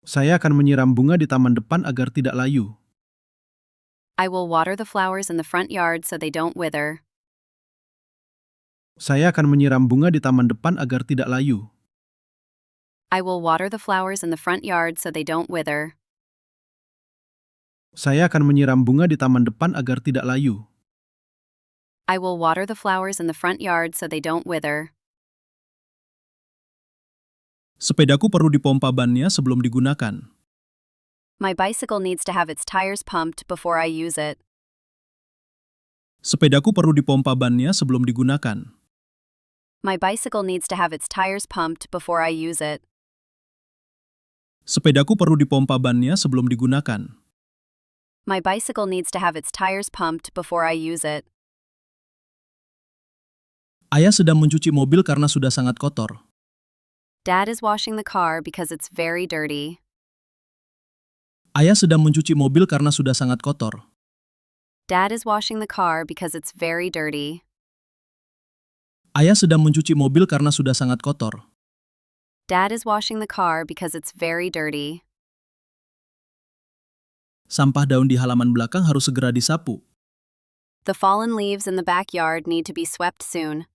Saya akan menyiram bunga di taman depan agar tidak layu. I will water the flowers in the front yard so they don't wither. Saya akan menyiram bunga di taman depan agar tidak layu. I will water the flowers in the front yard so they don't wither. Saya akan menyiram bunga di taman depan agar tidak layu. I will water the flowers in the front yard so they don't wither. Sepedaku perlu dipompa bannya sebelum digunakan. My bicycle needs to have its tires pumped before I use it. Sepedaku perlu dipompa bannya sebelum digunakan. My bicycle needs to have its tires pumped before I use it. Sepedaku perlu dipompa bannya sebelum digunakan. My bicycle needs to have its tires pumped before I use it. Ayah sedang mencuci mobil karena sudah sangat kotor. Dad is washing the car because it's very dirty. Ayah sedang mencuci mobil karena sudah sangat kotor. Dad is washing the car because it's very dirty. Ayah sedang mencuci mobil karena sudah sangat kotor. Dad is washing the car because it's very dirty. Sampah daun di halaman belakang harus segera disapu. The fallen leaves in the backyard need to be swept soon.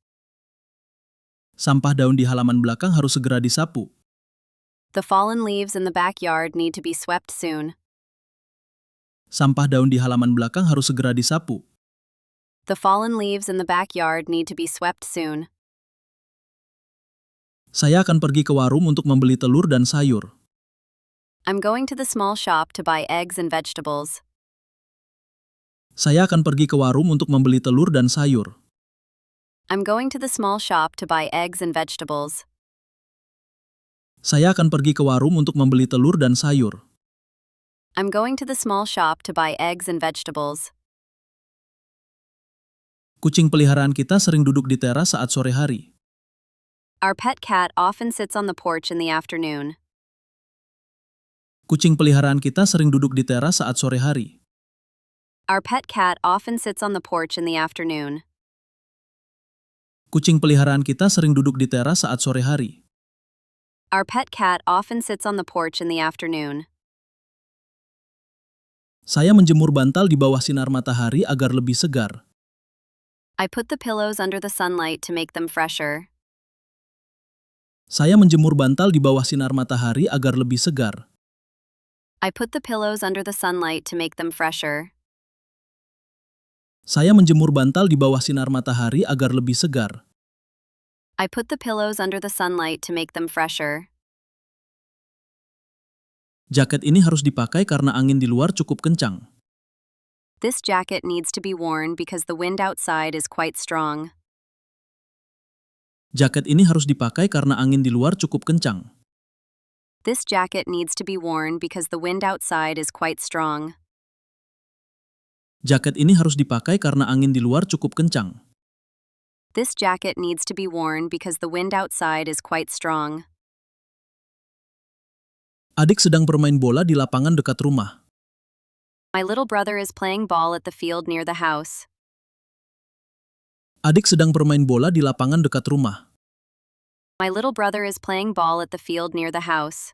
Sampah daun di halaman belakang harus segera disapu. The fallen leaves in the backyard need to be swept soon. Sampah daun di halaman belakang harus segera disapu. The fallen leaves in the backyard need to be swept soon. Saya akan pergi ke warung untuk membeli telur dan sayur. I'm going to the small shop to buy eggs and vegetables. Saya akan pergi ke warung untuk membeli telur dan sayur. I'm going to the small shop to buy eggs and vegetables. Saya akan pergi ke warung untuk membeli telur dan sayur. I'm going to the small shop to buy eggs and vegetables. Kucing peliharaan kita sering duduk di teras saat sore hari. Our pet cat often sits on the porch in the afternoon. Kucing peliharaan kita sering duduk di teras saat sore hari. Our pet cat often sits on the porch in the afternoon. Kucing peliharaan kita sering duduk di teras saat sore hari. Our pet cat often sits on the porch in the afternoon. Saya menjemur bantal di bawah sinar matahari agar lebih segar. I put the pillows under the sunlight to make them fresher. Saya menjemur bantal di bawah sinar matahari agar lebih segar. I put the pillows under the sunlight to make them fresher. Saya menjemur bantal di bawah sinar matahari agar lebih segar. I put the pillows under the sunlight to make them fresher. Jaket ini harus dipakai karena angin di luar cukup kencang. This jacket needs to be worn because the wind outside is quite strong. Jaket ini harus dipakai karena angin di luar cukup kencang. This jacket needs to be worn because the wind outside is quite strong. Jaket ini harus dipakai karena angin di luar cukup kencang. This jacket needs to be worn because the wind outside is quite strong. Adik sedang bermain bola di lapangan dekat rumah. My little brother is playing ball at the field near the house. Adik sedang bermain bola di lapangan dekat rumah. My little brother is playing ball at the field near the house.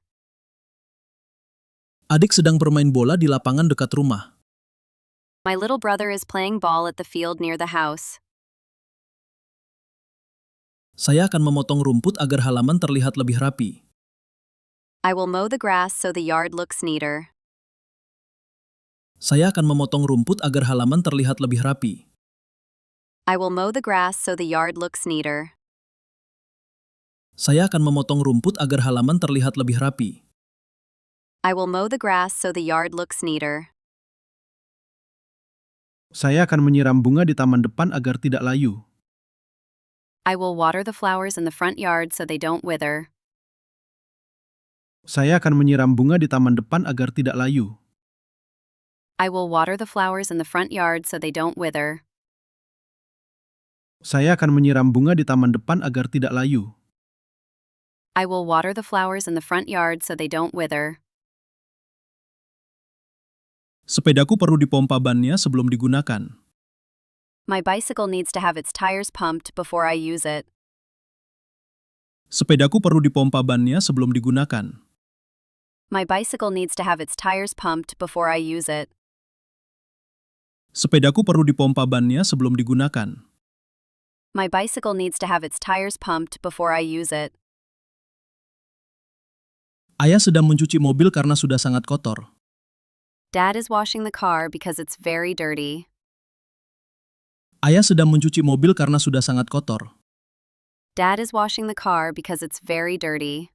Adik sedang bermain bola di lapangan dekat rumah. My little brother is playing ball at the field near the house. Saya akan memotong rumput agar halaman terlihat lebih rapi. I will mow the grass so the yard looks neater. Saya akan memotong rumput agar halaman terlihat lebih rapi. I will mow the grass so the yard looks neater. Saya akan memotong rumput agar halaman terlihat lebih rapi. I will mow the grass so the yard looks neater. Saya akan menyiram bunga di taman depan agar tidak layu. I will water the flowers in the front yard so they don't wither. Saya akan menyiram bunga di taman depan agar tidak layu. I will water the flowers in the front yard so they don't wither. Saya akan menyiram bunga di taman depan agar tidak layu. I will water the flowers in the front yard so they don't wither. Sepedaku perlu dipompa bannya sebelum digunakan. My bicycle needs to have its tires pumped before I use it. Sepedaku perlu dipompa bannya sebelum digunakan. My bicycle needs to have its tires pumped before I use it. Sepedaku perlu dipompa bannya sebelum digunakan. My bicycle needs to have its tires pumped before I use it. Ayah sedang mencuci mobil karena sudah sangat kotor. Dad is washing the car because it's very dirty. Ayah sedang mencuci mobil karena sudah sangat kotor. Dad is washing the car because it's very dirty.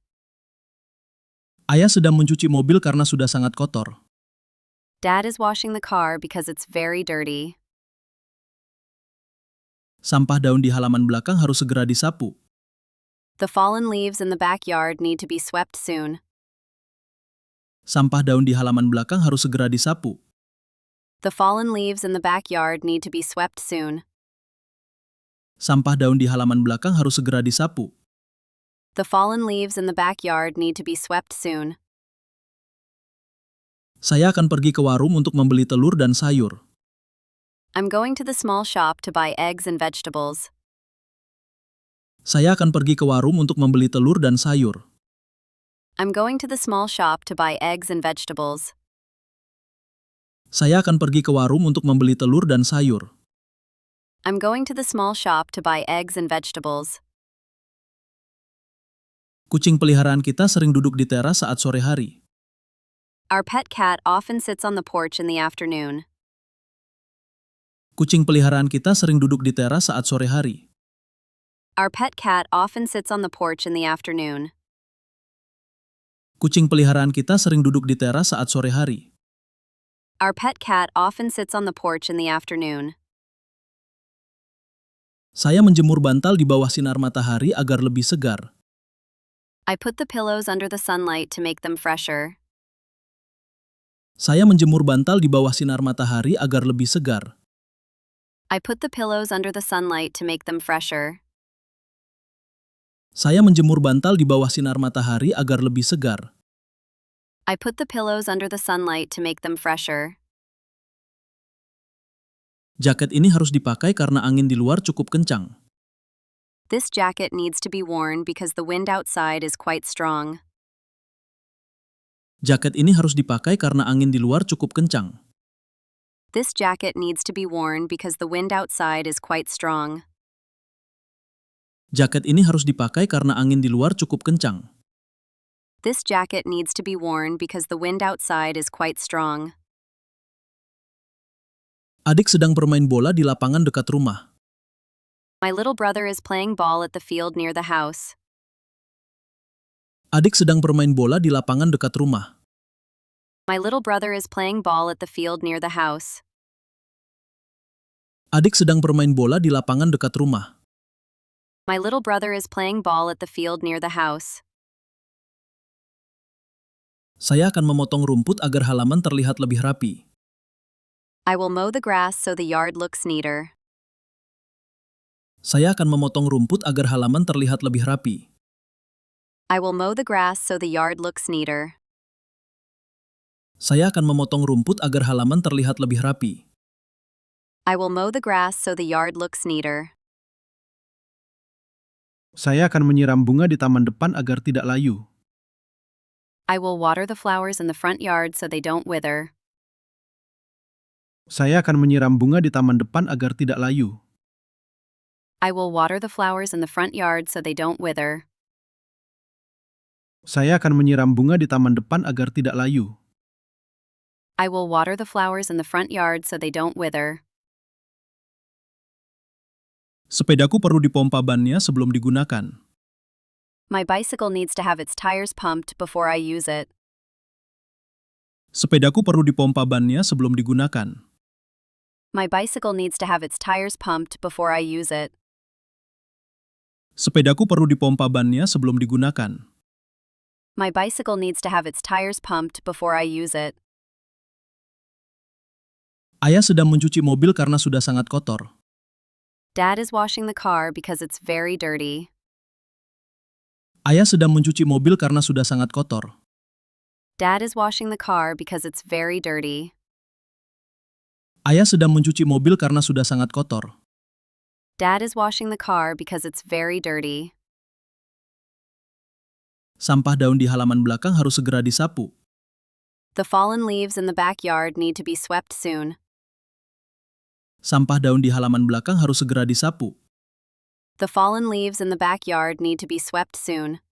Ayah sedang mencuci mobil karena sudah sangat kotor. Dad is washing the car because it's very dirty. Sampah daun di halaman belakang harus segera disapu. The fallen leaves in the backyard need to be swept soon. Sampah daun di halaman belakang harus segera disapu. The fallen leaves in the backyard need to be swept soon. Sampah daun di halaman belakang harus segera disapu. The fallen leaves in the backyard need to be swept soon. Saya akan pergi ke warung untuk membeli telur dan sayur. I'm going to the small shop to buy eggs and vegetables. Saya akan pergi ke warung untuk membeli telur dan sayur. I'm going to the small shop to buy eggs and vegetables. Saya akan pergi ke warung untuk membeli telur dan sayur. I'm going to the small shop to buy eggs and vegetables. Kucing peliharaan kita sering duduk di teras saat sore hari. Our pet cat often sits on the porch in the afternoon. Kucing peliharaan kita sering duduk di teras saat sore hari. Our pet cat often sits on the porch in the afternoon. Kucing peliharaan kita sering duduk di teras saat sore hari. Our pet cat often sits on the porch in the afternoon. Saya menjemur bantal di bawah sinar matahari agar lebih segar. I put the pillows under the sunlight to make them fresher. Saya menjemur bantal di bawah sinar matahari agar lebih segar. I put the pillows under the sunlight to make them fresher. Saya menjemur bantal di bawah sinar matahari agar lebih segar. I put the pillows under the sunlight to make them fresher. Jaket ini harus dipakai karena angin di luar cukup kencang. This jacket needs to be worn because the wind outside is quite strong. Jaket ini harus dipakai karena angin di luar cukup kencang. This jacket needs to be worn because the wind outside is quite strong. Jaket ini harus dipakai karena angin di luar cukup kencang. This jacket needs to be worn because the wind outside is quite strong. Adik sedang bermain bola di lapangan dekat rumah. My little brother is playing ball at the field near the house. Adik sedang bermain bola di lapangan dekat rumah. My little brother is playing ball at the field near the house. Adik sedang bermain bola di lapangan dekat rumah. My little brother is playing ball at the field near the house. Saya akan memotong rumput agar halaman terlihat lebih rapi. I will mow the grass so the yard looks neater. Saya akan memotong rumput agar halaman terlihat lebih rapi. I will mow the grass so the yard looks neater. Saya akan memotong rumput agar halaman terlihat lebih rapi. I will mow the grass so the yard looks neater. Saya akan menyiram bunga di taman depan agar tidak layu. I will water the flowers in the front yard so they don't wither. Saya akan menyiram bunga di taman depan agar tidak layu. I will water the flowers in the front yard so they don't wither. Saya akan menyiram bunga di taman depan agar tidak layu. I will water the flowers in the front yard so they don't wither. Sepedaku perlu dipompa bannya sebelum digunakan. My bicycle needs to have its tires pumped before I use it. Sepedaku perlu dipompa bannya sebelum digunakan. My bicycle needs to have its tires pumped before I use it. Sepedaku perlu dipompa bannya sebelum digunakan. My bicycle needs to have its tires pumped before I use it. Ayah sedang mencuci mobil karena sudah sangat kotor. Dad is washing the car because it's very dirty. Ayah sedang mencuci mobil karena sudah sangat kotor. Dad is washing the car because it's very dirty. Ayah sedang mencuci mobil karena sudah sangat kotor. Dad is washing the car because it's very dirty. Sampah daun di halaman belakang harus segera disapu. The fallen leaves in the backyard need to be swept soon. Sampah daun di halaman belakang harus segera disapu. The fallen leaves in the backyard need to be swept soon.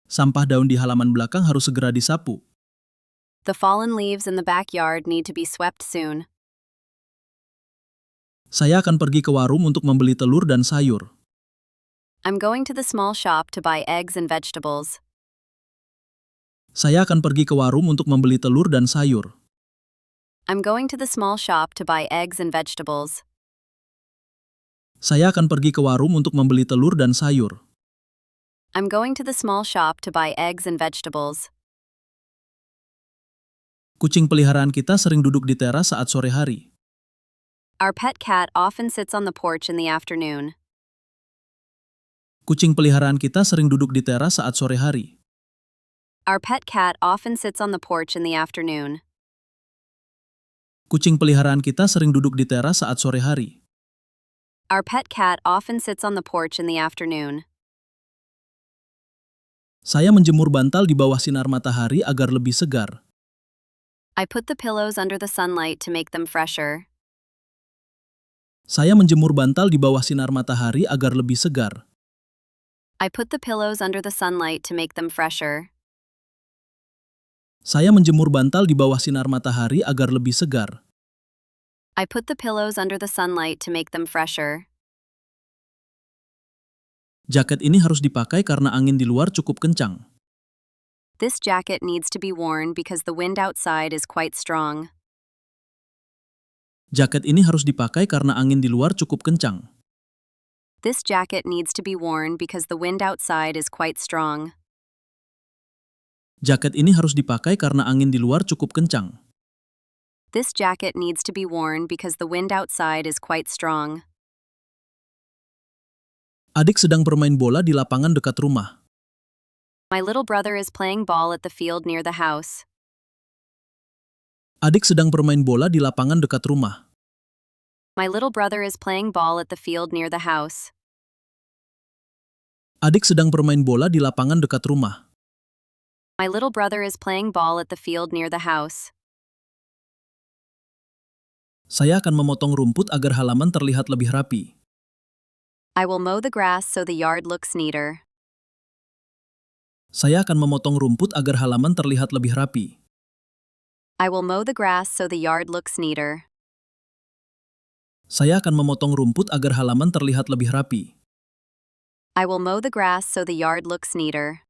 Sampah daun di halaman belakang harus segera disapu. The fallen leaves in the backyard need to be swept soon. Saya akan pergi ke warung untuk membeli telur dan sayur. I'm going to the small shop to buy eggs and vegetables. Saya akan pergi ke warung untuk membeli telur dan sayur. I'm going to the small shop to buy eggs and vegetables. Saya akan pergi ke warung untuk membeli telur dan sayur. I'm going to the small shop to buy eggs and vegetables. Kucing peliharaan kita sering duduk di teras saat sore hari. Our pet cat often sits on the porch in the afternoon. Kucing peliharaan kita sering duduk di teras saat sore hari. Our pet cat often sits on the porch in the afternoon. Kucing peliharaan kita sering duduk di teras saat sore hari. Our pet cat often sits on the porch in the afternoon. Saya menjemur bantal di bawah sinar matahari agar lebih segar. I put the pillows under the sunlight to make them fresher. Saya menjemur bantal di bawah sinar matahari agar lebih segar. I put the pillows under the sunlight to make them fresher. Saya menjemur bantal di bawah sinar matahari agar lebih segar. I put the pillows under the sunlight to make them fresher. Jaket ini harus dipakai karena angin di luar cukup kencang. This jacket needs to be worn because the wind outside is quite strong. Jaket ini harus dipakai karena angin di luar cukup kencang. This jacket needs to be worn because the wind outside is quite strong. Jaket ini harus dipakai karena angin di luar cukup kencang. This jacket needs to be worn because the wind outside is quite strong. Adik sedang bermain bola di lapangan dekat rumah. My little brother is playing ball at the field near the house. Adik sedang bermain bola di lapangan dekat rumah. My little brother is playing ball at the field near the house. Adik sedang bermain bola di lapangan dekat rumah. My little brother is playing ball at the field near the house. Saya akan memotong rumput agar halaman terlihat lebih rapi. I will mow the grass so the yard looks neater. Saya akan memotong rumput agar halaman terlihat lebih rapi. I will mow the grass so the yard looks neater. Saya akan memotong rumput agar halaman terlihat lebih rapi. I will mow the grass so the yard looks neater.